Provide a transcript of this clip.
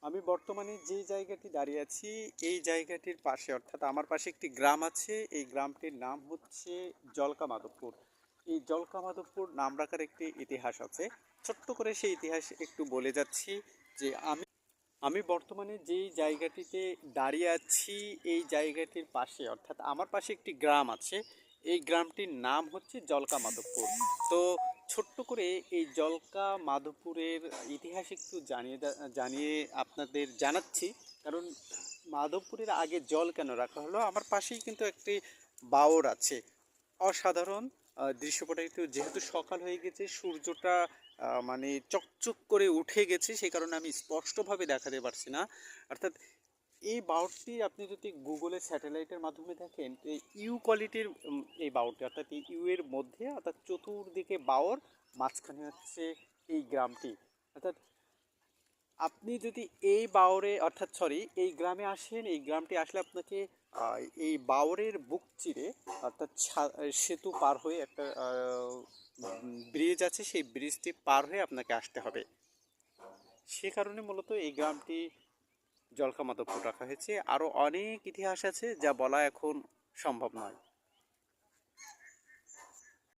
আমি বর্তমানে যে জায়গাটি দাঁড়িয়ে আছি এই জায়গাটির পাশে অর্থাৎ আমার পাশে একটি গ্রাম আছে। এই গ্রামটির নাম হচ্ছে জলকা মাধবপুর। এই জলকা মাধবপুর নাম রাখার একটি ইতিহাস আছে। ছোট্ট করে সেই ইতিহাস একটু বলে যাচ্ছি যে আমি বর্তমানে যেই জায়গাটিতে দাঁড়িয়ে আছি এই জায়গাটির পাশে অর্থাৎ আমার পাশে একটি গ্রাম আছে। এই গ্রামটির নাম হচ্ছে জলকা মাধবপুর। তো ছোট্ট করে এই জলকা মাধবপুরের ইতিহাস একটু জানিয়ে আপনাদের জানাচ্ছি। কারণ মাধবপুরের আগে জল কেন রাখা হলো, আমার পাশেই কিন্তু একটি বাওর আছে। অসাধারণ দৃশ্যপটে একটু, যেহেতু সকাল হয়ে গেছে সূর্যটা মানে চকচক করে উঠে গেছে, সেই কারণে আমি স্পষ্টভাবে দেখাতে পারছি না। অর্থাৎ এই বাউটটি আপনি যদি গুগলে স্যাটেলাইটের মাধ্যমে দেখেন, এই ইউ কোয়ালিটির এই বাউটটি অর্থাৎ এই ইউ এর মধ্যে অর্থাৎ চতুর্দিকে বাওর, মাঝখানে হচ্ছে এই গ্রামটি। অর্থাৎ আপনি যদি এই বাওরে অর্থাৎ সরি এই গ্রামে আসেন, এই গ্রামটি আসলে আপনাকে এই বাওরের বুক চিরে অর্থাৎ সেতু পার হয়ে একটা ব্রিজ আছে, সেই ব্রিজটি পার হয়ে আপনাকে আসতে হবে। সে কারণে মূলত এই গ্রামটি জলকা মাধবপুর রাখা হয়েছে। আরও অনেক ইতিহাস আছে যা বলা এখন সম্ভব নয়।